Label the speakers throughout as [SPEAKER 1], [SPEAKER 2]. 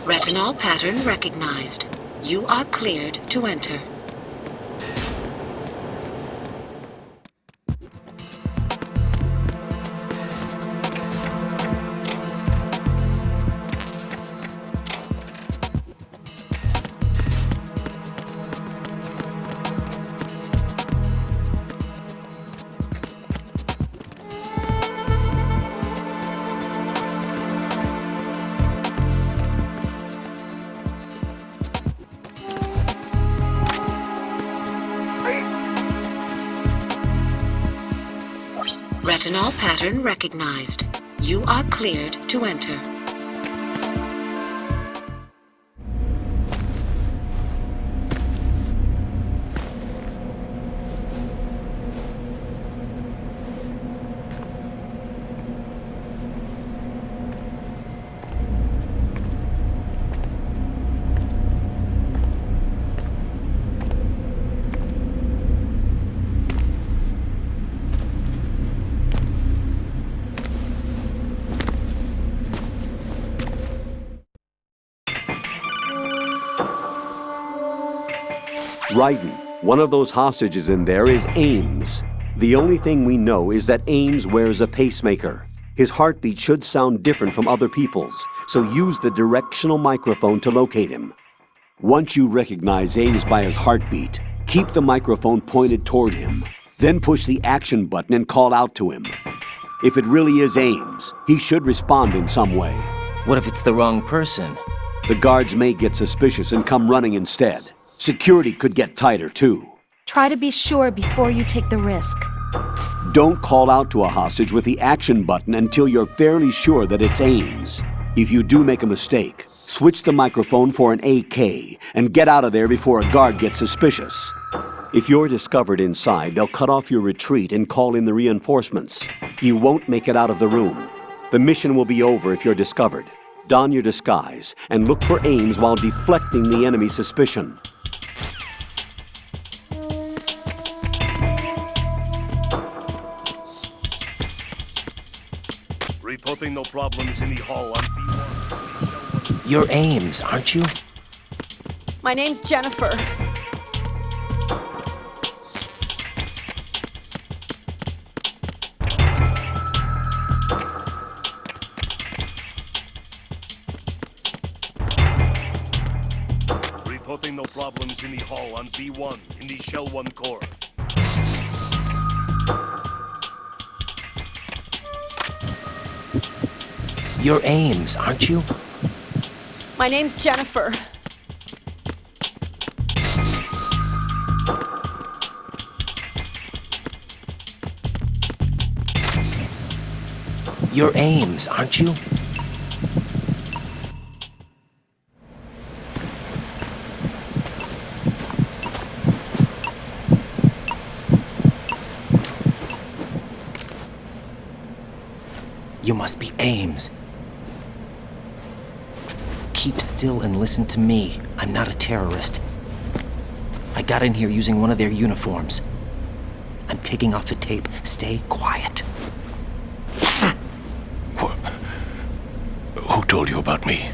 [SPEAKER 1] Retinol pattern recognized. You are cleared to enter. Retinol pattern recognized. You are cleared to enter.
[SPEAKER 2] Raiden, one of those hostages in there is Ames. The only thing we know is that Ames wears a pacemaker. His heartbeat should sound different from other people's, so use the directional microphone to locate him. Once you recognize Ames by his heartbeat, keep the microphone pointed toward him. Then push the action button and call out to him. If it really is Ames, he should respond in some way.
[SPEAKER 3] What if it's the wrong person?
[SPEAKER 2] The guards may get suspicious and come running instead. Security could get tighter, too.
[SPEAKER 4] Try to be sure before you take the risk.
[SPEAKER 2] Don't call out to a hostage with the action button until you're fairly sure that it's Ames. If you do make a mistake, switch the microphone for an AK and get out of there before a guard gets suspicious. If you're discovered inside, they'll cut off your retreat and call in the reinforcements. You won't make it out of the room. The mission will be over if you're discovered. Don your disguise and look for Ames while deflecting the enemy's suspicion.
[SPEAKER 5] Reporting no problems in the hall on B1.
[SPEAKER 3] You're Ames, aren't you?
[SPEAKER 6] My name's Jennifer.
[SPEAKER 5] Reporting no problems in the hall on B1 in the Shell 1 core.
[SPEAKER 3] You're Ames, aren't you?
[SPEAKER 6] My name's Jennifer.
[SPEAKER 3] You're Ames, aren't you? You must be Ames. Keep still and listen to me. I'm not a terrorist. I got in here using one of their uniforms. I'm taking off the tape. Stay quiet.
[SPEAKER 5] Who told you about me?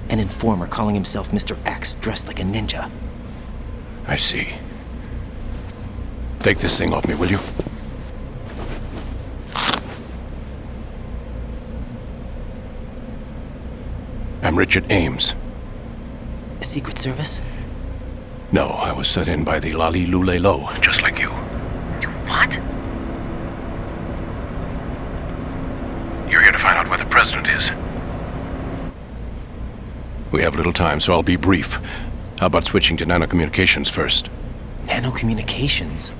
[SPEAKER 3] An informer calling himself Mr. X, dressed like a ninja.
[SPEAKER 5] I see. Take this thing off me, will you? I'm Richard Ames.
[SPEAKER 3] Secret Service?
[SPEAKER 5] No, I was set in by the Lali Lule Lo, just like you.
[SPEAKER 3] You what?
[SPEAKER 5] You're here to find out where the president is. We have little time, so I'll be brief. How about switching to nanocommunications first?
[SPEAKER 3] Nanocommunications?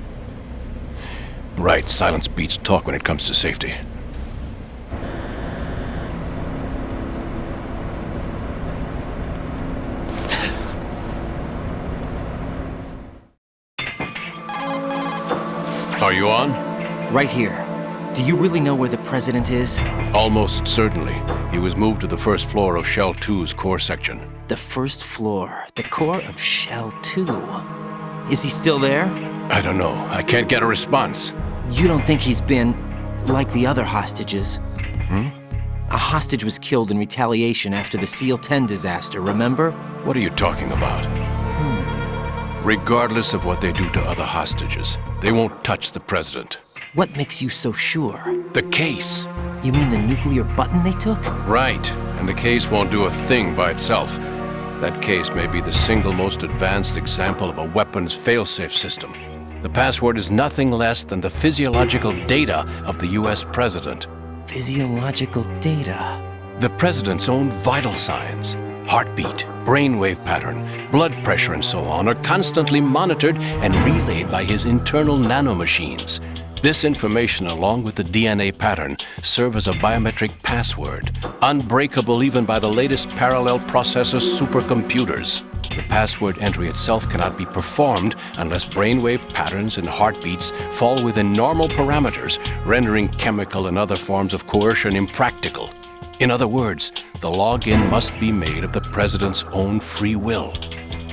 [SPEAKER 5] Right, silence beats talk when it comes to safety. Are you on?
[SPEAKER 3] Right here. Do you really know where the president is?
[SPEAKER 5] Almost certainly. He was moved to the first floor of Shell 2's core section.
[SPEAKER 3] The first floor. The core of Shell 2. Is he still there?
[SPEAKER 5] I don't know. I can't get a response.
[SPEAKER 3] You don't think he's been like the other hostages? A hostage was killed in retaliation after the SEAL-10 disaster, remember?
[SPEAKER 5] What are you talking about? Regardless of what they do to other hostages, they won't touch the president.
[SPEAKER 3] What makes you so sure?
[SPEAKER 5] The case.
[SPEAKER 3] You mean the nuclear button they took?
[SPEAKER 5] Right, and the case won't do a thing by itself. That case may be the single most advanced example of a weapons failsafe system. The password is nothing less than the physiological data of the US president.
[SPEAKER 3] Physiological data?
[SPEAKER 5] The president's own vital signs, heartbeat, brainwave pattern, blood pressure, and so on, are constantly monitored and relayed by his internal nanomachines. This information, along with the DNA pattern, serve as a biometric password, unbreakable even by the latest parallel processor supercomputers. The password entry itself cannot be performed unless brainwave patterns and heartbeats fall within normal parameters, rendering chemical and other forms of coercion impractical. In other words, the login must be made of the president's own free will.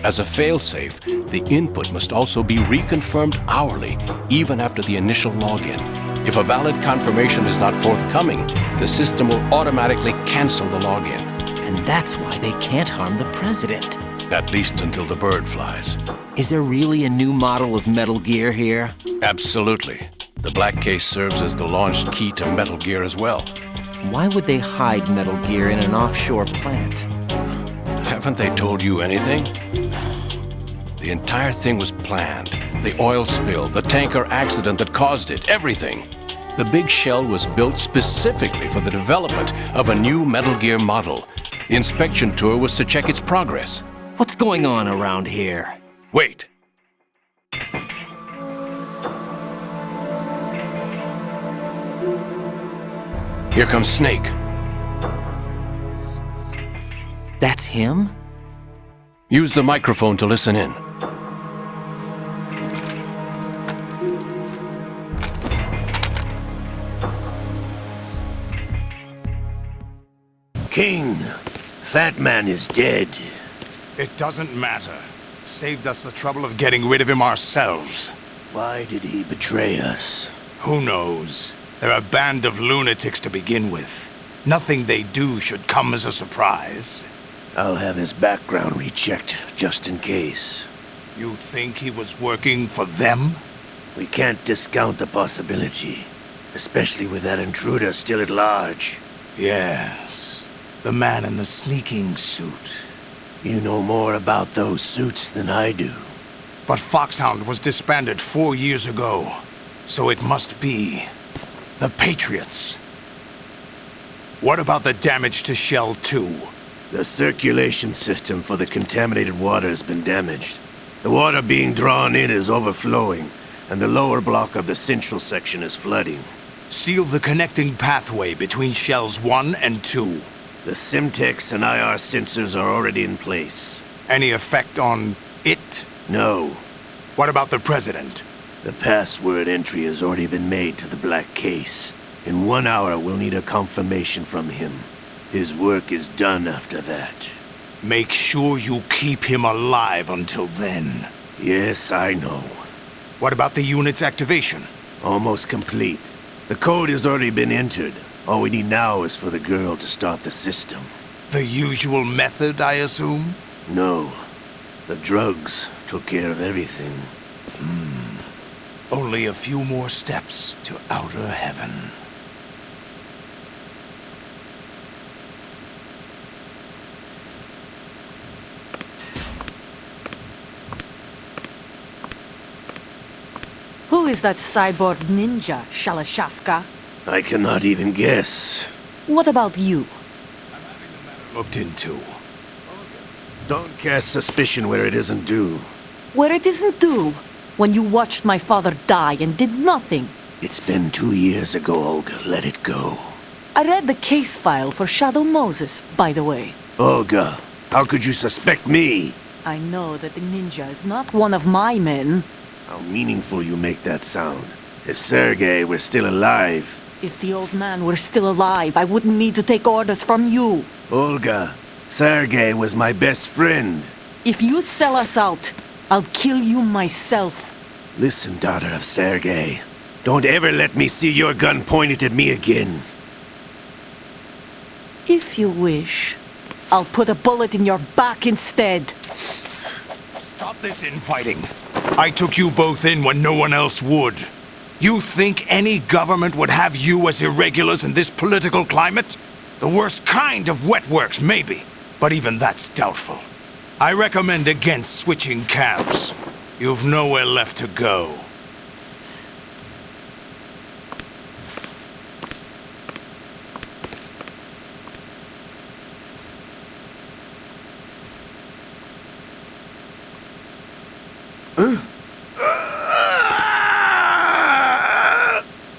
[SPEAKER 5] As a failsafe, the input must also be reconfirmed hourly, even after the initial login. If a valid confirmation is not forthcoming, the system will automatically cancel the login.
[SPEAKER 3] And that's why they can't harm the president.
[SPEAKER 5] At least until the bird flies.
[SPEAKER 3] Is there really a new model of Metal Gear here?
[SPEAKER 5] Absolutely. The black case serves as the launch key to Metal Gear as well.
[SPEAKER 3] Why would they hide Metal Gear in an offshore plant?
[SPEAKER 5] Haven't they told you anything? The entire thing was planned. The oil spill, the tanker accident that caused it, everything. The big shell was built specifically for the development of a new Metal Gear model. The inspection tour was to check its progress.
[SPEAKER 3] What's going on around here?
[SPEAKER 5] Wait. Here comes Snake.
[SPEAKER 3] That's him?
[SPEAKER 5] Use the microphone to listen in.
[SPEAKER 7] King, Fat Man is dead.
[SPEAKER 8] It doesn't matter. Saved us the trouble of getting rid of him ourselves.
[SPEAKER 7] Why did he betray us?
[SPEAKER 8] Who knows? They're a band of lunatics to begin with. Nothing they do should come as a surprise.
[SPEAKER 7] I'll have his background rechecked, just in case.
[SPEAKER 8] You think he was working for them?
[SPEAKER 7] We can't discount the possibility, especially with that intruder still at large.
[SPEAKER 8] Yes. The man in the sneaking suit.
[SPEAKER 7] You know more about those suits than I do.
[SPEAKER 8] But Foxhound was disbanded 4 years ago. So it must be the Patriots. What about the damage to Shell 2?
[SPEAKER 7] The circulation system for the contaminated water has been damaged. The water being drawn in is overflowing, and the lower block of the central section is flooding.
[SPEAKER 8] Seal the connecting pathway between Shells 1 and 2.
[SPEAKER 7] The Simtex and IR sensors are already in place.
[SPEAKER 8] Any effect on it?
[SPEAKER 7] No.
[SPEAKER 8] What about the President?
[SPEAKER 7] The password entry has already been made to the black case. In 1 hour, we'll need a confirmation from him. His work is done after that.
[SPEAKER 8] Make sure you keep him alive until then.
[SPEAKER 7] Yes, I know.
[SPEAKER 8] What about the unit's activation?
[SPEAKER 7] Almost complete. The code has already been entered. All we need now is for the girl to start the system.
[SPEAKER 8] The usual method, I assume?
[SPEAKER 7] No. The drugs took care of everything.
[SPEAKER 8] Only a few more steps to outer heaven.
[SPEAKER 9] Who is that cyborg ninja, Shalashaska?
[SPEAKER 7] I cannot even guess.
[SPEAKER 9] What about you?
[SPEAKER 8] Looked into.
[SPEAKER 7] Don't cast suspicion where it isn't due.
[SPEAKER 9] Where it isn't due, when you watched my father die and did nothing.
[SPEAKER 7] It's been 2 years ago, Olga. Let it go.
[SPEAKER 9] I read the case file for Shadow Moses, by the way.
[SPEAKER 7] Olga, how could you suspect me?
[SPEAKER 9] I know that the ninja is not one of my men.
[SPEAKER 7] How meaningful you make that sound. If Sergei were still alive...
[SPEAKER 9] If the old man were still alive, I wouldn't need to take orders from you.
[SPEAKER 7] Olga, Sergei was my best friend.
[SPEAKER 9] If you sell us out, I'll kill you myself.
[SPEAKER 7] Listen, daughter of Sergei. Don't ever let me see your gun pointed at me again.
[SPEAKER 9] If you wish, I'll put a bullet in your back instead.
[SPEAKER 8] Stop this infighting. I took you both in when no one else would. You think any government would have you as irregulars in this political climate? The worst kind of wet works, maybe, but even that's doubtful. I recommend against switching camps. You've nowhere left to go.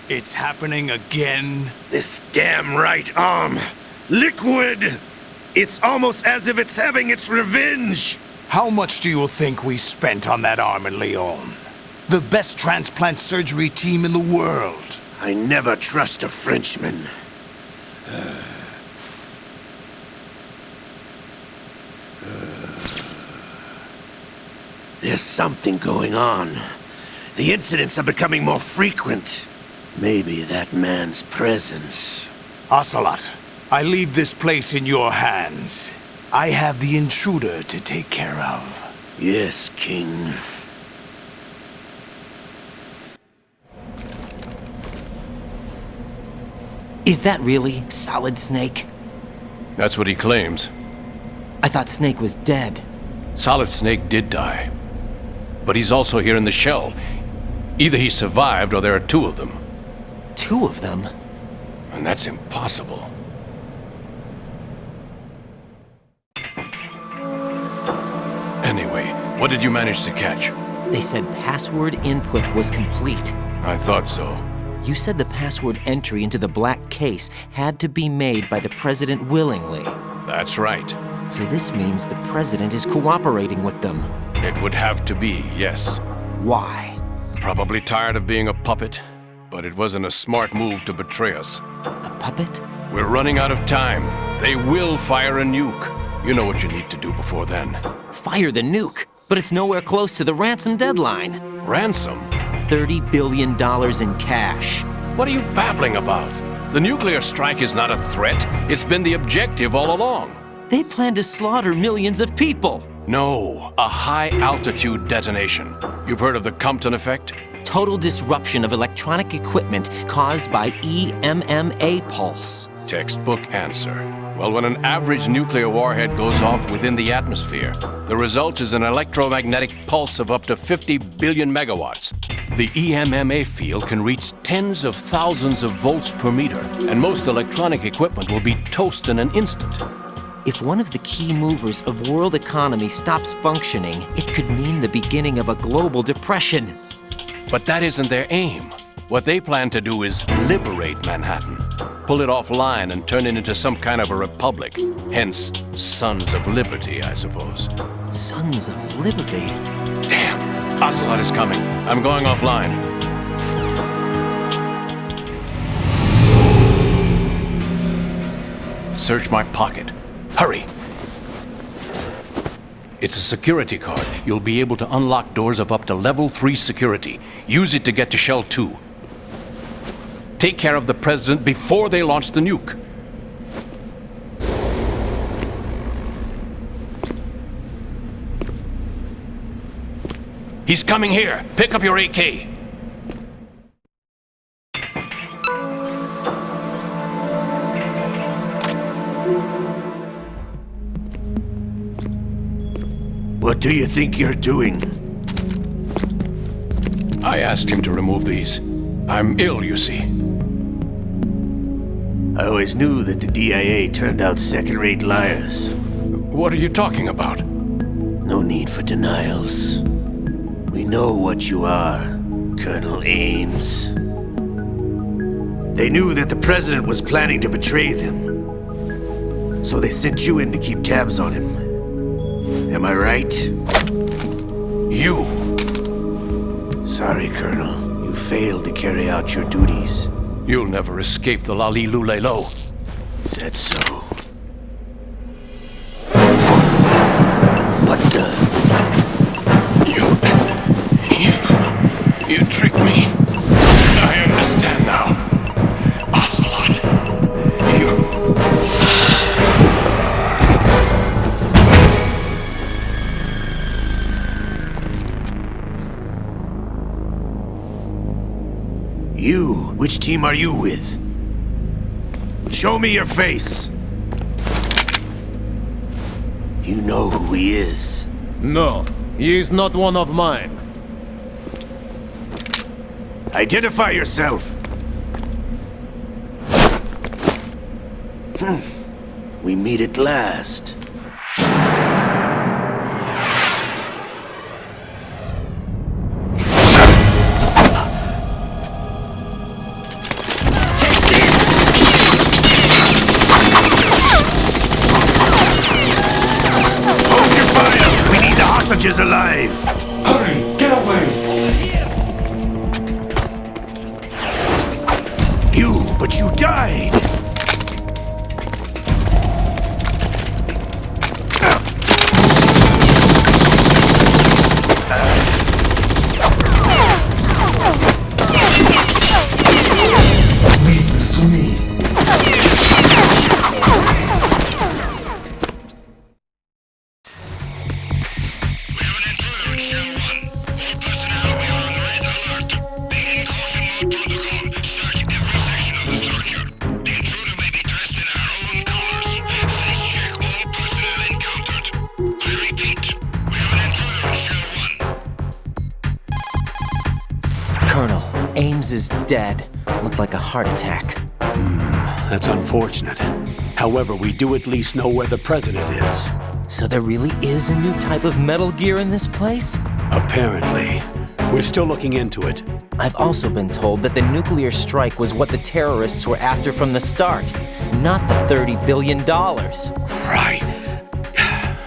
[SPEAKER 8] It's happening again?
[SPEAKER 7] This damn right arm. Liquid! It's almost as if it's having its revenge!
[SPEAKER 8] How much do you think we spent on that arm in Lyon? The best transplant surgery team in the world.
[SPEAKER 7] I never trust a Frenchman. There's something going on. The incidents are becoming more frequent. Maybe that man's presence.
[SPEAKER 8] Ocelot, I leave this place in your hands. I have the intruder to take care of.
[SPEAKER 7] Yes, King.
[SPEAKER 3] Is that really Solid Snake?
[SPEAKER 5] That's what he claims.
[SPEAKER 3] I thought Snake was dead.
[SPEAKER 5] Solid Snake did die. But he's also here in the shell. Either he survived or there are two of them.
[SPEAKER 3] Two of them?
[SPEAKER 5] And that's impossible. Anyway, what did you manage to catch?
[SPEAKER 3] They said password input was complete.
[SPEAKER 5] I thought so.
[SPEAKER 3] You said the password entry into the black case had to be made by the President willingly.
[SPEAKER 5] That's right.
[SPEAKER 3] So this means the President is cooperating with them.
[SPEAKER 5] It would have to be, yes.
[SPEAKER 3] Why?
[SPEAKER 5] Probably tired of being a puppet, but it wasn't a smart move to betray us.
[SPEAKER 3] A puppet?
[SPEAKER 5] We're running out of time. They will fire a nuke. You know what you need to do before then.
[SPEAKER 3] Fire the nuke, but it's nowhere close to the ransom deadline.
[SPEAKER 5] Ransom?
[SPEAKER 3] $30 billion in cash.
[SPEAKER 5] What are you babbling about? The nuclear strike is not a threat. It's been the objective all along.
[SPEAKER 3] They plan to slaughter millions of people.
[SPEAKER 5] No, a high-altitude detonation. You've heard of the Compton effect?
[SPEAKER 3] Total disruption of electronic equipment caused by EMMA pulse.
[SPEAKER 5] Textbook answer. Well, when an average nuclear warhead goes off within the atmosphere, the result is an electromagnetic pulse of up to 50 billion megawatts. The EMMA field can reach tens of thousands of volts per meter, and most electronic equipment will be toast in an instant.
[SPEAKER 3] If one of the key movers of world economy stops functioning, it could mean the beginning of a global depression.
[SPEAKER 5] But that isn't their aim. What they plan to do is liberate Manhattan. Pull it offline and turn it into some kind of a republic. Hence, Sons of Liberty, I suppose.
[SPEAKER 3] Sons of Liberty?
[SPEAKER 5] Damn! Ocelot is coming. I'm going offline. Search my pocket. Hurry! It's a security card. You'll be able to unlock doors of up to level 3 security. Use it to get to Shell 2. Take care of the President before they launch the nuke. He's coming here. Pick up your AK.
[SPEAKER 7] What do you think you're doing?
[SPEAKER 5] I asked him to remove these. I'm ill, you see.
[SPEAKER 7] I always knew that the DIA turned out second-rate liars.
[SPEAKER 5] What are you talking about?
[SPEAKER 7] No need for denials. We know what you are, Colonel Ames. They knew that the President was planning to betray them. So they sent you in to keep tabs on him. Am I right?
[SPEAKER 5] You!
[SPEAKER 7] Sorry, Colonel. You failed to carry out your duties.
[SPEAKER 5] You'll never escape the Lali Lulelo.
[SPEAKER 7] Is that so? What the?
[SPEAKER 5] You tricked me. I understand now. Ocelot, you...
[SPEAKER 7] Which team are you with? Show me your face. You know who he is.
[SPEAKER 10] No, he is not one of mine.
[SPEAKER 7] Identify yourself. We meet at last. Hold your fire! We need the hostages alive!
[SPEAKER 8] Hurry! Get away!
[SPEAKER 7] But you died!
[SPEAKER 8] Leave this to me.
[SPEAKER 3] Colonel, Ames is dead. Looked like a heart attack.
[SPEAKER 2] That's unfortunate. However, we do at least know where the president is.
[SPEAKER 3] So there really is a new type of Metal Gear in this place?
[SPEAKER 2] Apparently. We're still looking into it.
[SPEAKER 3] I've also been told that the nuclear strike was what the terrorists were after from the start, not the $30 billion.
[SPEAKER 2] Right.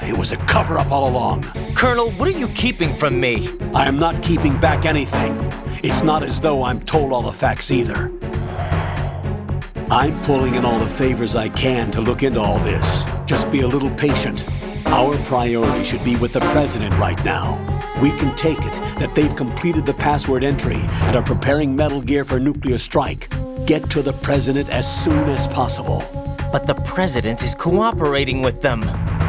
[SPEAKER 2] It was a cover-up all along.
[SPEAKER 3] Colonel, what are you keeping from me?
[SPEAKER 2] I am not keeping back anything. It's not as though I'm told all the facts either. I'm pulling in all the favors I can to look into all this. Just be a little patient. Our priority should be with the president right now. We can take it that they've completed the password entry and are preparing Metal Gear for nuclear strike. Get to the president as soon as possible.
[SPEAKER 3] But the president is cooperating with them.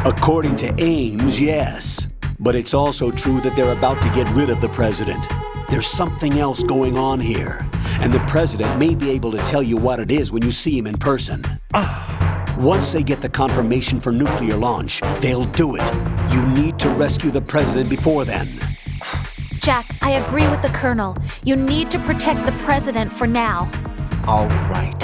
[SPEAKER 2] According to Ames, yes. But it's also true that they're about to get rid of the president. There's something else going on here, and the president may be able to tell you what it is when you see him in person. Once they get the confirmation for nuclear launch, they'll do it. You need to rescue the president before then.
[SPEAKER 4] Jack, I agree with the Colonel. You need to protect the president for now.
[SPEAKER 3] All right.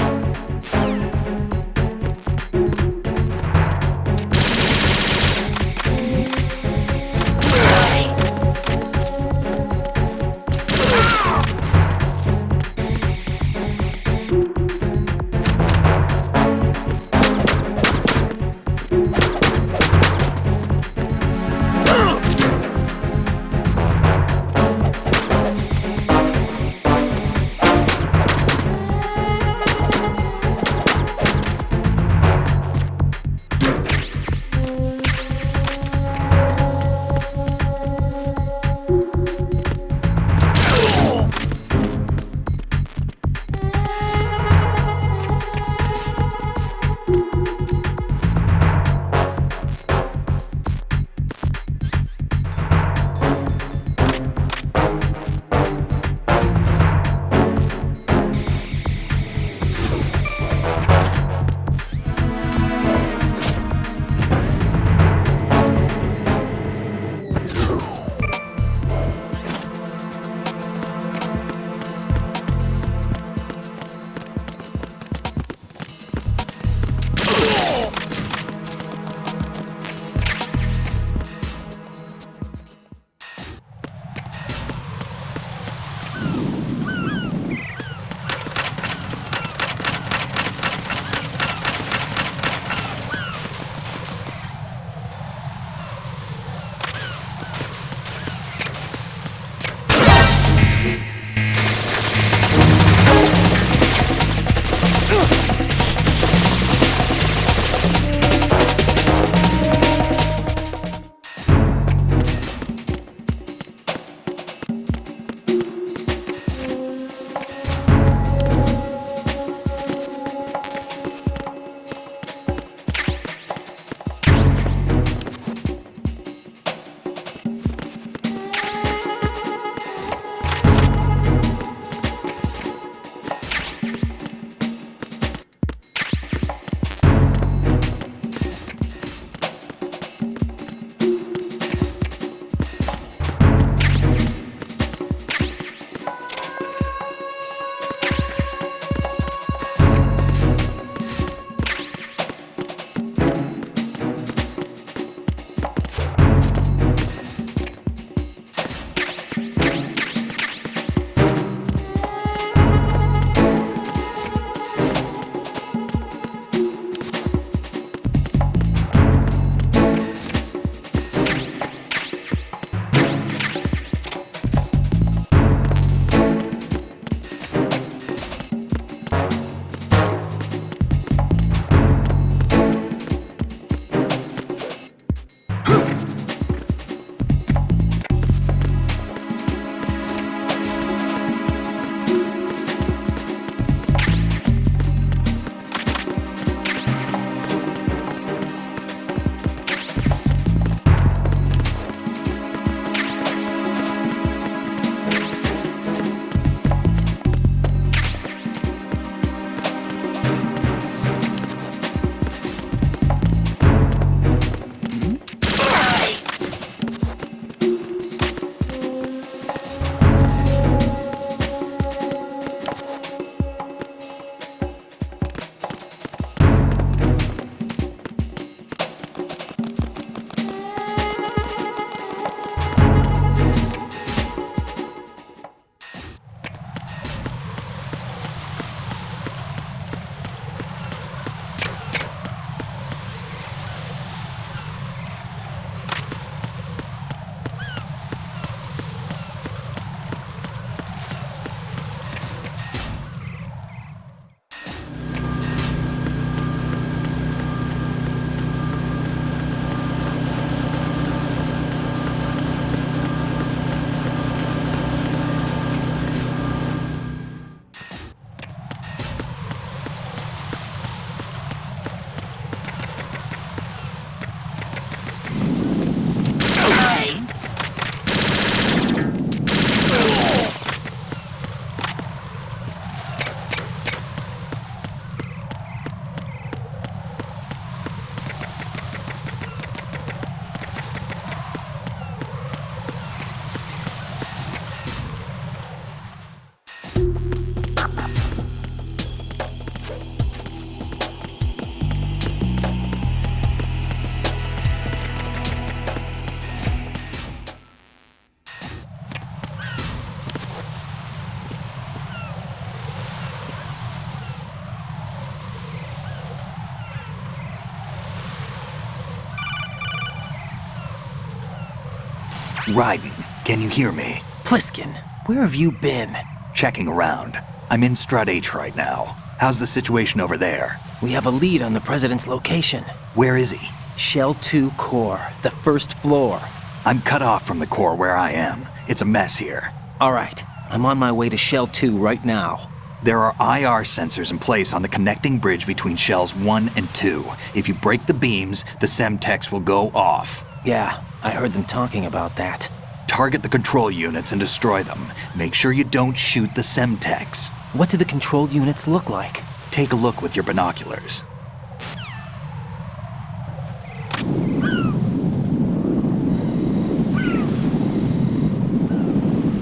[SPEAKER 11] Raiden, can you hear me?
[SPEAKER 3] Pliskin, where have you been?
[SPEAKER 11] Checking around. I'm in Strut H right now. How's the situation over there?
[SPEAKER 3] We have a lead on the President's location.
[SPEAKER 11] Where is he?
[SPEAKER 3] Shell 2 core, the first floor.
[SPEAKER 11] I'm cut off from the core where I am. It's a mess here.
[SPEAKER 3] All right, I'm on my way to Shell 2 right now.
[SPEAKER 11] There are IR sensors in place on the connecting bridge between Shells 1 and 2. If you break the beams, the Semtex will go off.
[SPEAKER 3] Yeah, I heard them talking about that.
[SPEAKER 11] Target the control units and destroy them. Make sure you don't shoot the Semtex.
[SPEAKER 3] What do the control units look like?
[SPEAKER 11] Take a look with your binoculars.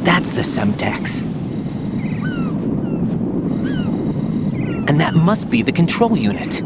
[SPEAKER 3] That's the Semtex. And that must be the control unit.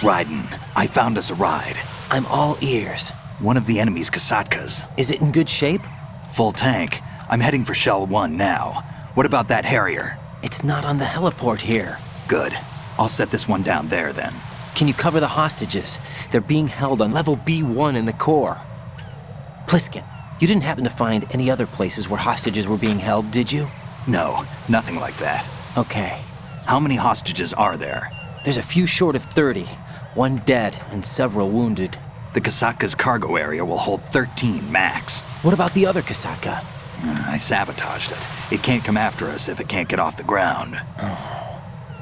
[SPEAKER 11] Raiden, I found us a ride.
[SPEAKER 3] I'm all ears.
[SPEAKER 11] One of the enemy's Kasatkas.
[SPEAKER 3] Is it in good shape?
[SPEAKER 11] Full tank. I'm heading for Shell 1 now. What about that Harrier?
[SPEAKER 3] It's not on the heliport here.
[SPEAKER 11] Good. I'll set this one down there then.
[SPEAKER 3] Can you cover the hostages? They're being held on level B1 in the core. Pliskin, you didn't happen to find any other places where hostages were being held, did you?
[SPEAKER 11] No, nothing like that.
[SPEAKER 3] Okay.
[SPEAKER 11] How many hostages are there?
[SPEAKER 3] There's a few short of 30. One dead and several wounded.
[SPEAKER 11] The Kasatka's cargo area will hold 13 max.
[SPEAKER 3] What about the other Kasatka?
[SPEAKER 11] I sabotaged it. It can't come after us if it can't get off the ground.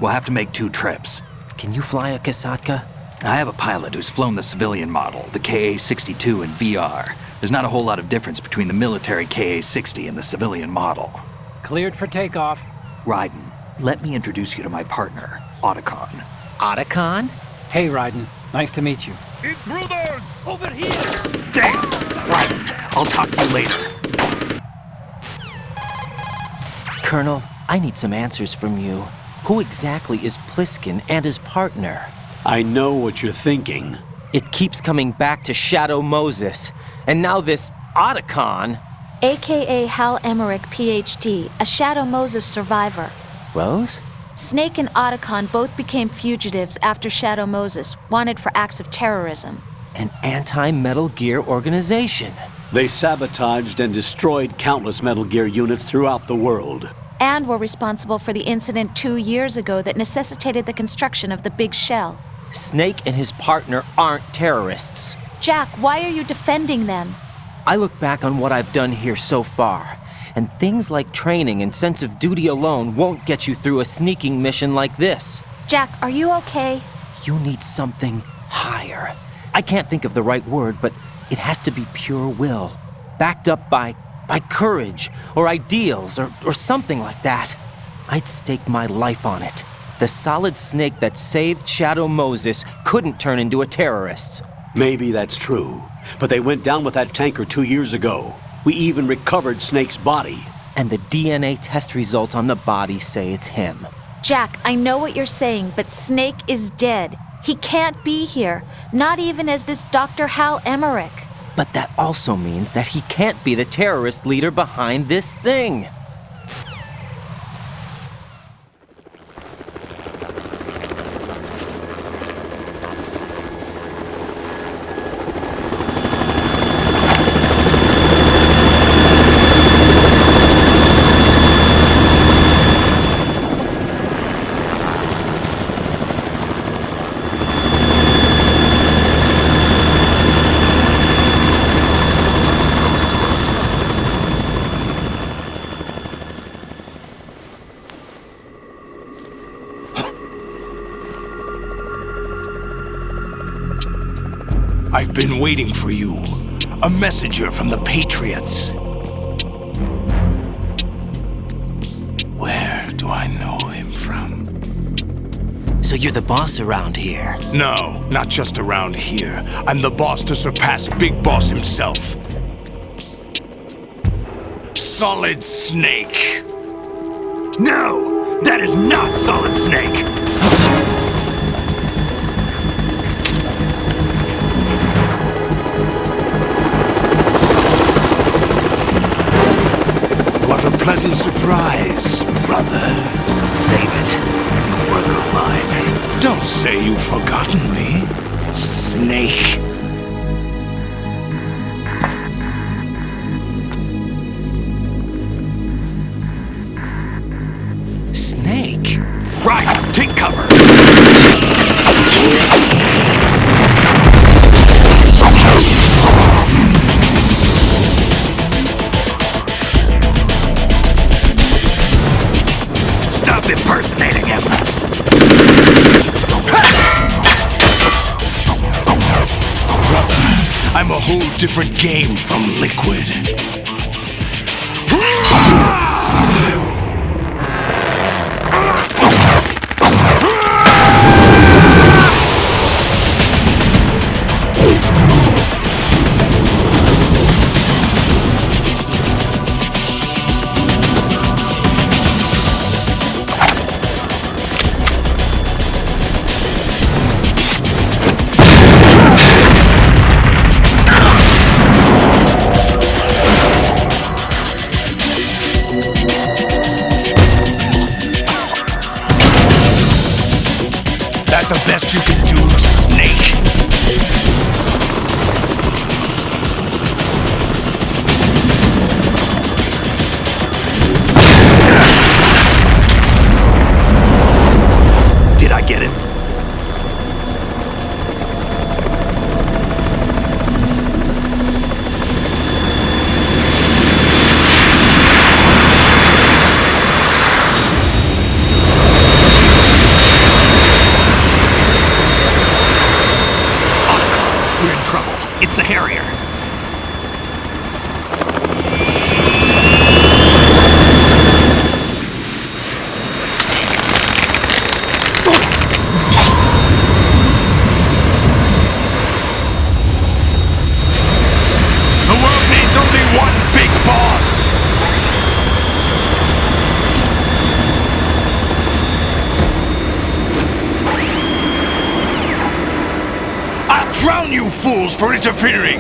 [SPEAKER 11] We'll have to make 2 trips.
[SPEAKER 3] Can you fly a Kasatka?
[SPEAKER 11] I have a pilot who's flown the civilian model, the KA-62 in VR. There's not a whole lot of difference between the military KA-60 and the civilian model.
[SPEAKER 12] Cleared for takeoff.
[SPEAKER 11] Raiden, let me introduce you to my partner, Otacon.
[SPEAKER 3] Otacon?
[SPEAKER 12] Hey, Raiden. Nice to meet you.
[SPEAKER 10] Intruders!
[SPEAKER 12] Over here!
[SPEAKER 11] Damn! Raiden, I'll talk to you later.
[SPEAKER 3] Colonel, I need some answers from you. Who exactly is Pliskin and his partner?
[SPEAKER 2] I know what you're thinking.
[SPEAKER 3] It keeps coming back to Shadow Moses. And now this Otacon.
[SPEAKER 4] AKA Hal Emmerich, PhD, a Shadow Moses survivor.
[SPEAKER 3] Rose?
[SPEAKER 4] Snake and Otacon both became fugitives after Shadow Moses, wanted for acts of terrorism.
[SPEAKER 3] An anti-Metal Gear organization.
[SPEAKER 2] They sabotaged and destroyed countless Metal Gear units throughout the world.
[SPEAKER 4] And were responsible for the incident 2 years ago that necessitated the construction of the Big Shell.
[SPEAKER 3] Snake and his partner aren't terrorists.
[SPEAKER 4] Jack, why are you defending them?
[SPEAKER 3] I look back on what I've done here so far, and things like training and sense of duty alone won't get you through a sneaking mission like this.
[SPEAKER 4] Jack, are you okay?
[SPEAKER 3] You need something higher. I can't think of the right word, but it has to be pure will, backed up by courage or ideals or something like that. I'd stake my life on it. The solid Snake that saved Shadow Moses couldn't turn into a terrorist.
[SPEAKER 2] Maybe that's true, but they went down with that tanker 2 years ago. We even recovered Snake's body.
[SPEAKER 3] And the DNA test results on the body say it's him.
[SPEAKER 4] Jack, I know what you're saying, but Snake is dead. He can't be here, not even as this Dr. Hal Emmerich.
[SPEAKER 3] But that also means that he can't be the terrorist leader behind this thing.
[SPEAKER 8] I've been waiting for you. A messenger from the Patriots. Where do I know him from?
[SPEAKER 3] So you're the boss around here?
[SPEAKER 8] No, not just around here. I'm the boss to surpass Big Boss himself. Solid Snake.
[SPEAKER 7] No! That is not Solid Snake!
[SPEAKER 8] What a pleasant surprise, brother.
[SPEAKER 7] Save it. You brother of mine.
[SPEAKER 8] Don't say you've forgotten me, Snake.
[SPEAKER 3] Snake?
[SPEAKER 7] Right, take cover! Stop impersonating him!
[SPEAKER 8] Brother, I'm a whole different game from Liquid. That the best you can do, Snake?
[SPEAKER 7] Did I get it? We're in trouble. It's the Harrier.
[SPEAKER 8] The world needs only one big boss! I'll drown you fools for interfering!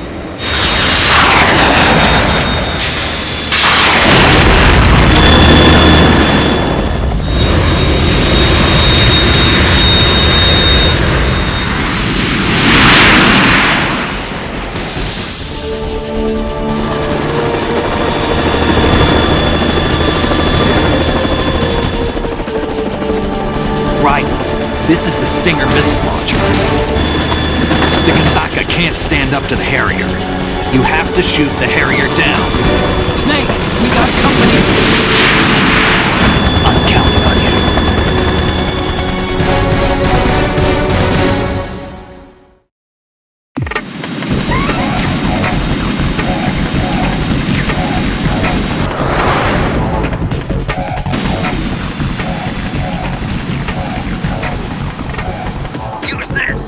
[SPEAKER 11] Right. This is the Stinger missile launcher. The Kasaka can't stand up to the Harrier. You have to shoot the Harrier down.
[SPEAKER 12] Snake, we got company.
[SPEAKER 11] I'm counting on you.
[SPEAKER 7] Use this!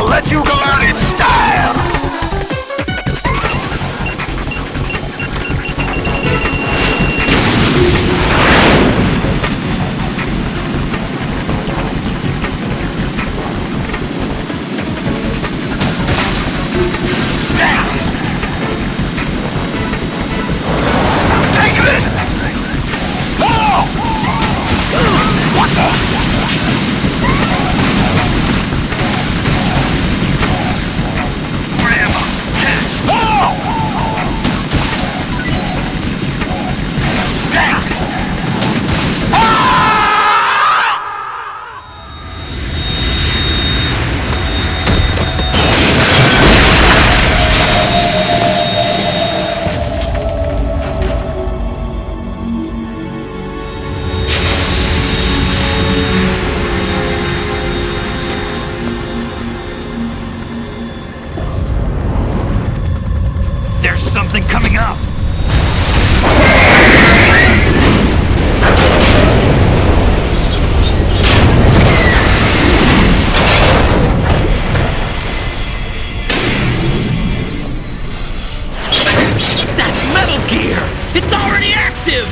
[SPEAKER 8] Let you learn its style! Damn! Take this! No! What the? There's something coming up!
[SPEAKER 3] That's Metal Gear! It's already active!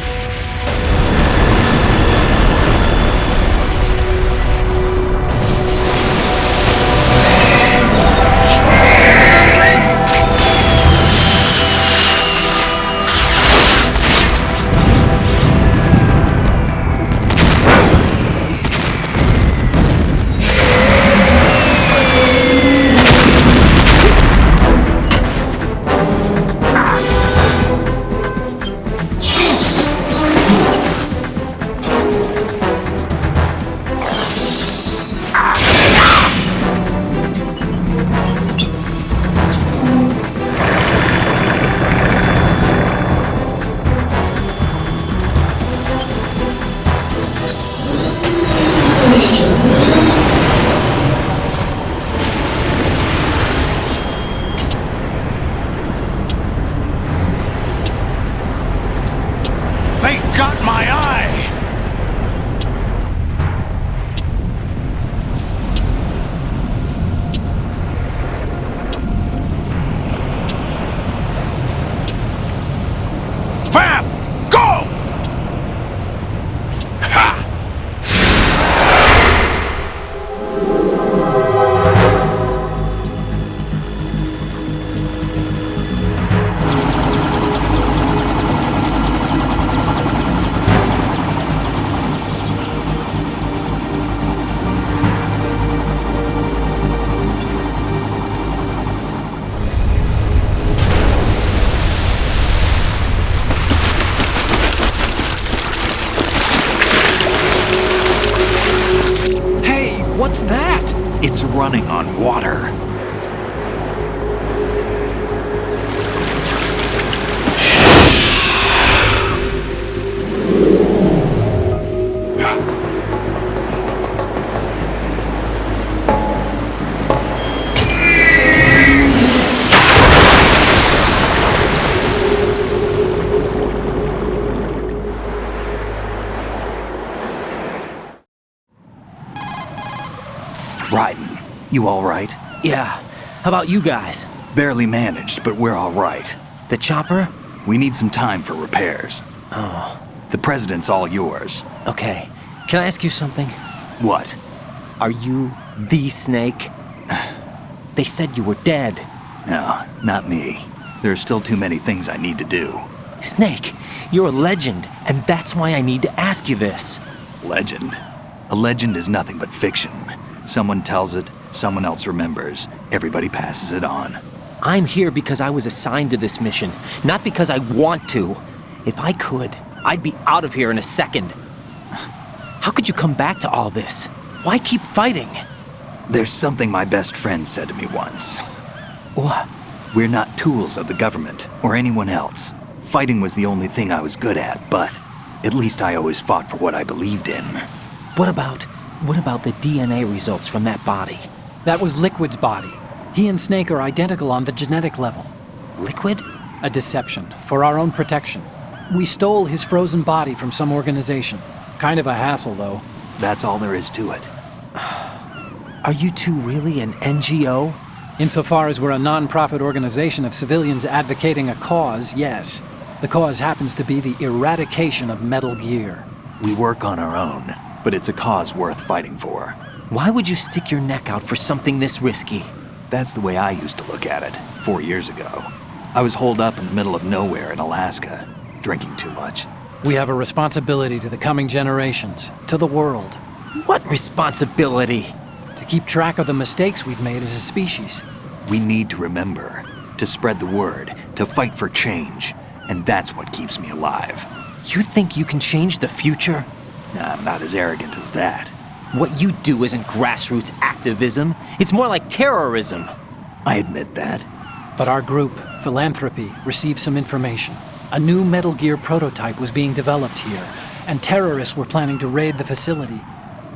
[SPEAKER 3] They got my eye! Fab! Go! Ha!
[SPEAKER 11] What's that? It's running on water. Raiden, you all right?
[SPEAKER 3] Yeah. How about you guys?
[SPEAKER 11] Barely managed, but we're all right.
[SPEAKER 3] The chopper?
[SPEAKER 11] We need some time for repairs.
[SPEAKER 3] Oh.
[SPEAKER 11] The president's all yours.
[SPEAKER 3] Okay. Can I ask you something?
[SPEAKER 11] What?
[SPEAKER 3] Are you the Snake? They said you were dead.
[SPEAKER 11] No, not me. There are still too many things I need to do.
[SPEAKER 3] Snake, you're a legend, and that's why I need to ask you this.
[SPEAKER 11] Legend? A legend is nothing but fiction. Someone tells it, someone else remembers. Everybody passes it on.
[SPEAKER 3] I'm here because I was assigned to this mission, not because I want to. If I could, I'd be out of here in a second. How could you come back to all this? Why keep fighting?
[SPEAKER 11] There's something my best friend said to me once.
[SPEAKER 3] What?
[SPEAKER 11] We're not tools of the government or anyone else. Fighting was the only thing I was good at, but at least I always fought for what I believed in.
[SPEAKER 3] What about the DNA results from that body?
[SPEAKER 12] That was Liquid's body. He and Snake are identical on the genetic level.
[SPEAKER 3] Liquid?
[SPEAKER 12] A deception, for our own protection. We stole his frozen body from some organization. Kind of a hassle, though.
[SPEAKER 11] That's all there is to it.
[SPEAKER 3] Are you two really an NGO?
[SPEAKER 12] Insofar as we're a non-profit organization of civilians advocating a cause, yes. The cause happens to be the eradication of Metal Gear.
[SPEAKER 11] We work on our own, but it's a cause worth fighting for.
[SPEAKER 3] Why would you stick your neck out for something this risky?
[SPEAKER 11] That's the way I used to look at it 4 years ago. I was holed up in the middle of nowhere in Alaska, drinking too much.
[SPEAKER 12] We have a responsibility to the coming generations, to the world.
[SPEAKER 3] What responsibility?
[SPEAKER 12] To keep track of the mistakes we've made as a species.
[SPEAKER 11] We need to remember, to spread the word, to fight for change, and that's what keeps me alive.
[SPEAKER 3] You think you can change the future?
[SPEAKER 11] Nah, I'm not as arrogant as that.
[SPEAKER 3] What you do isn't grassroots activism. It's more like terrorism.
[SPEAKER 11] I admit that.
[SPEAKER 12] But our group, Philanthropy, received some information. A new Metal Gear prototype was being developed here, and terrorists were planning to raid the facility.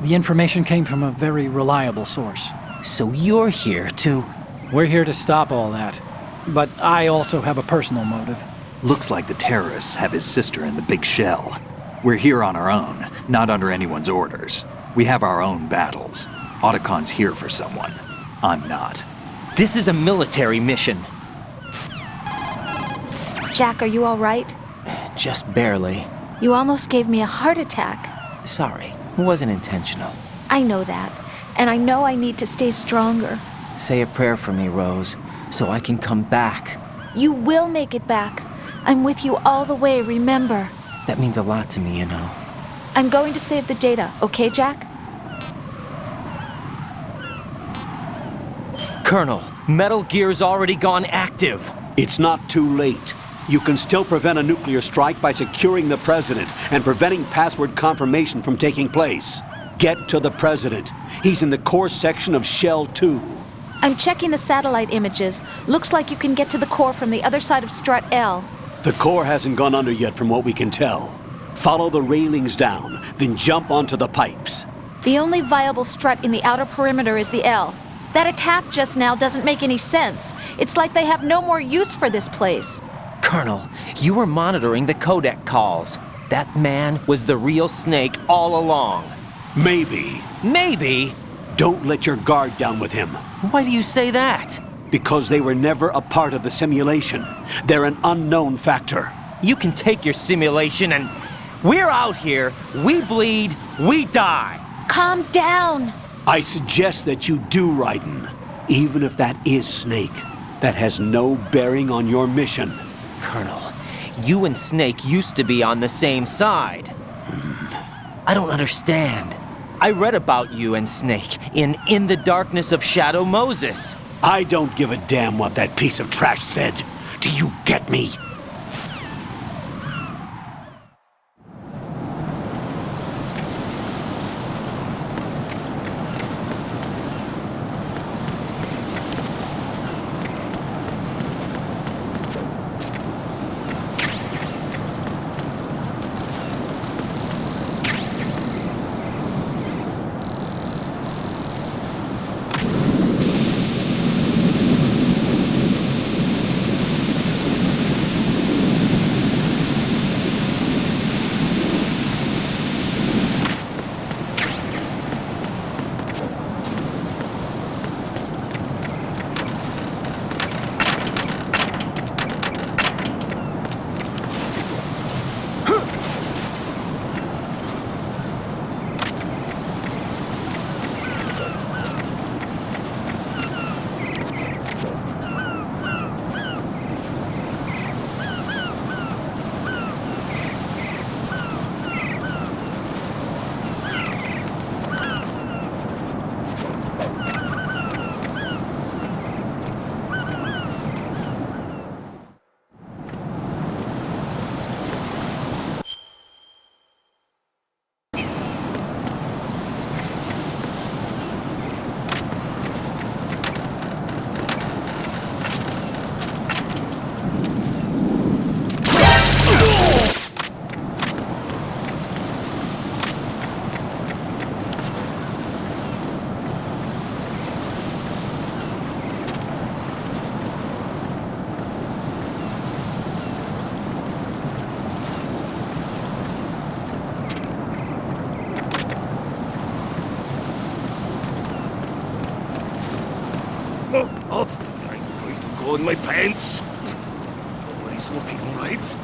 [SPEAKER 12] The information came from a very reliable source.
[SPEAKER 3] So you're here to...
[SPEAKER 12] We're here to stop all that. But I also have a personal motive.
[SPEAKER 11] Looks like the terrorists have his sister in the big shell. We're here on our own, not under anyone's orders. We have our own battles. Otacon's here for someone. I'm not.
[SPEAKER 3] This is a military mission.
[SPEAKER 4] Jack, are you all right?
[SPEAKER 3] Just barely.
[SPEAKER 4] You almost gave me a heart attack.
[SPEAKER 3] Sorry, it wasn't intentional.
[SPEAKER 4] I know that, and I know I need to stay stronger.
[SPEAKER 3] Say a prayer for me, Rose, so I can come back.
[SPEAKER 4] You will make it back. I'm with you all the way, remember?
[SPEAKER 3] That means a lot to me, you know.
[SPEAKER 4] I'm going to save the data, okay, Jack?
[SPEAKER 3] Colonel, Metal Gear's already gone active.
[SPEAKER 2] It's not too late. You can still prevent a nuclear strike by securing the president and preventing password confirmation from taking place. Get to the president. He's in the core section of Shell 2.
[SPEAKER 4] I'm checking the satellite images. Looks like you can get to the core from the other side of Strut L.
[SPEAKER 2] The core hasn't gone under yet from what we can tell. Follow the railings down, then jump onto the pipes.
[SPEAKER 4] The only viable strut in the outer perimeter is the L. That attack just now doesn't make any sense. It's like they have no more use for this place.
[SPEAKER 3] Colonel, you were monitoring the codec calls. That man was the real Snake all along.
[SPEAKER 2] Maybe.
[SPEAKER 3] Maybe?
[SPEAKER 2] Don't let your guard down with him.
[SPEAKER 3] Why do you say that?
[SPEAKER 2] Because they were never a part of the simulation. They're an unknown factor.
[SPEAKER 3] You can take your simulation and... We're out here, we bleed, we die.
[SPEAKER 4] Calm down.
[SPEAKER 2] I suggest that you do, Raiden. Even if that is Snake. That has no bearing on your mission.
[SPEAKER 3] Colonel, you and Snake used to be on the same side. I don't understand. I read about you and Snake in the Darkness of Shadow Moses.
[SPEAKER 2] I don't give a damn what that piece of trash said. Do you get me?
[SPEAKER 13] God, I'm going to go in my pants. Nobody's looking right.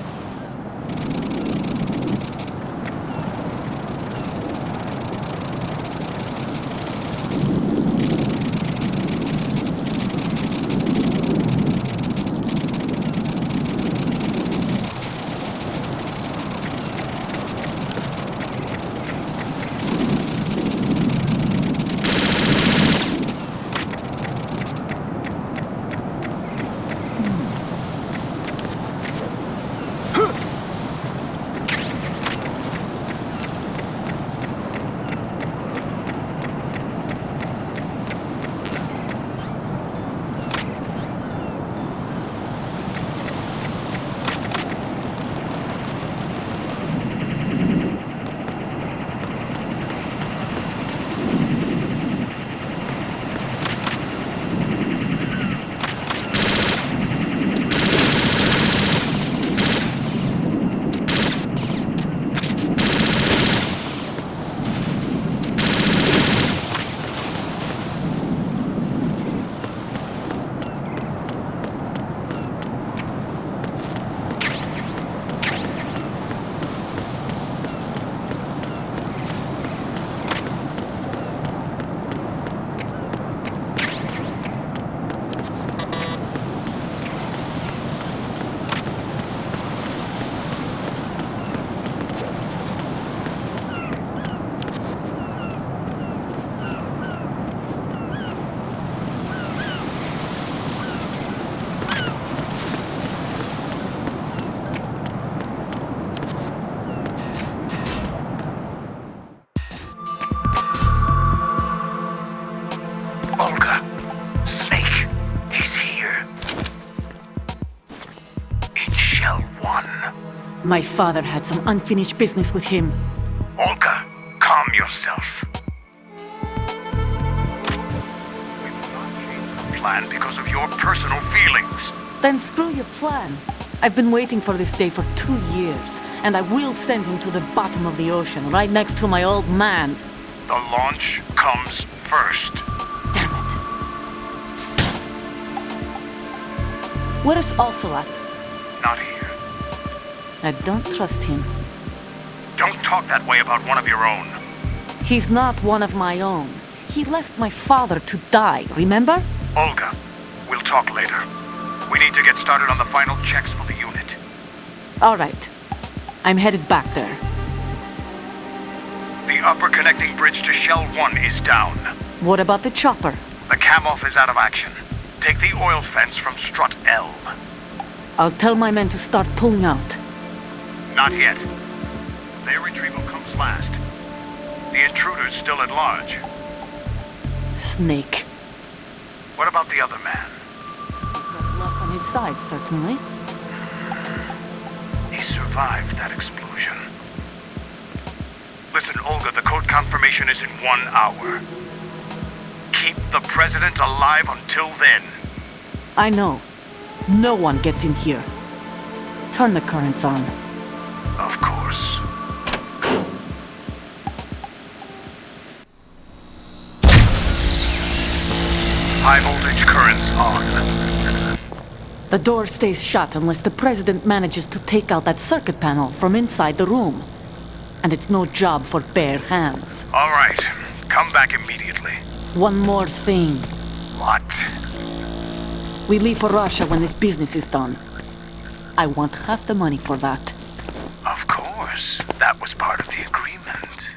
[SPEAKER 9] My father had some unfinished business with him.
[SPEAKER 8] Olga, calm yourself. We will not change the plan because of your personal feelings.
[SPEAKER 9] Then screw your plan. I've been waiting for this day for 2 years, and I will send him to the bottom of the ocean, right next to my old man.
[SPEAKER 8] The launch comes first.
[SPEAKER 9] Damn it. Where is Ocelot?
[SPEAKER 8] Not here.
[SPEAKER 9] I don't trust him.
[SPEAKER 8] Don't talk that way about one of your own.
[SPEAKER 9] He's not one of my own. He left my father to die, remember?
[SPEAKER 8] Olga, we'll talk later. We need to get started on the final checks for the unit.
[SPEAKER 9] All right. I'm headed back there.
[SPEAKER 8] The upper connecting bridge to Shell 1 is down.
[SPEAKER 9] What about the chopper?
[SPEAKER 8] The cam-off is out of action. Take the oil fence from strut L.
[SPEAKER 9] I'll tell my men to start pulling out.
[SPEAKER 8] Not yet. Their retrieval comes last. The intruder's still at large.
[SPEAKER 9] Snake.
[SPEAKER 8] What about the other man?
[SPEAKER 9] He's got luck on his side, certainly.
[SPEAKER 8] He survived that explosion. Listen, Olga, the code confirmation is in 1 hour. Keep the president alive until then.
[SPEAKER 9] I know. No one gets in here. Turn the currents on.
[SPEAKER 8] Of course. High voltage currents on.
[SPEAKER 9] The door stays shut unless the president manages to take out that circuit panel from inside the room. And it's no job for bare hands.
[SPEAKER 8] All right. Come back immediately.
[SPEAKER 9] One more thing.
[SPEAKER 8] What?
[SPEAKER 9] We leave for Russia when this business is done. I want half the money for that.
[SPEAKER 8] Of course. That was part of the agreement.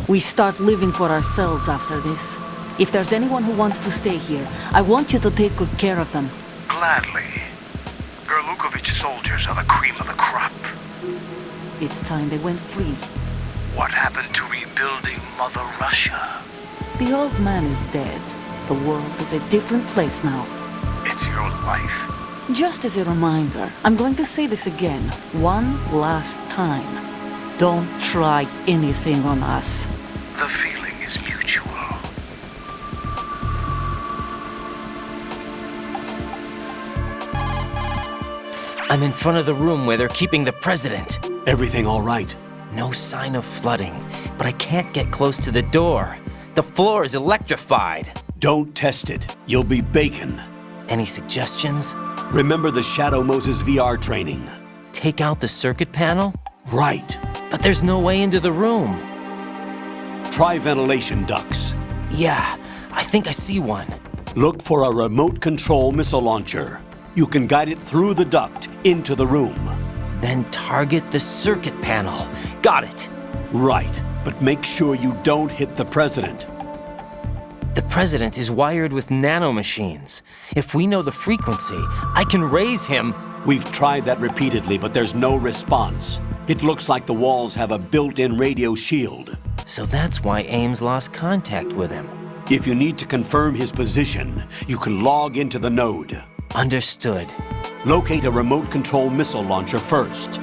[SPEAKER 9] We start living for ourselves after this. If there's anyone who wants to stay here, I want you to take good care of them.
[SPEAKER 8] Gladly. Gurlukovich soldiers are the cream of the crop.
[SPEAKER 9] It's time they went free.
[SPEAKER 8] What happened to rebuilding Mother Russia?
[SPEAKER 9] The old man is dead. The world is a different place now.
[SPEAKER 8] It's your life.
[SPEAKER 9] Just as a reminder, I'm going to say this again, one last time. Don't try anything on us.
[SPEAKER 8] The feeling is mutual.
[SPEAKER 3] I'm in front of the room where they're keeping the president.
[SPEAKER 2] Everything all right?
[SPEAKER 3] No sign of flooding, but I can't get close to the door. The floor is electrified.
[SPEAKER 2] Don't test it. You'll be bacon.
[SPEAKER 3] Any suggestions?
[SPEAKER 2] Remember the Shadow Moses VR training?
[SPEAKER 3] Take out the circuit panel?
[SPEAKER 2] Right.
[SPEAKER 3] But there's no way into the room.
[SPEAKER 2] Try ventilation ducts.
[SPEAKER 3] Yeah, I think I see one.
[SPEAKER 2] Look for a remote control missile launcher. You can guide it through the duct into the room.
[SPEAKER 3] Then target the circuit panel. Got it.
[SPEAKER 2] Right, but make sure you don't hit the president.
[SPEAKER 3] The president is wired with nanomachines. If we know the frequency, I can raise him.
[SPEAKER 2] We've tried that repeatedly, but there's no response. It looks like the walls have a built-in radio shield.
[SPEAKER 3] So that's why Ames lost contact with him.
[SPEAKER 2] If you need to confirm his position, you can log into the node.
[SPEAKER 3] Understood.
[SPEAKER 2] Locate a remote control missile launcher first.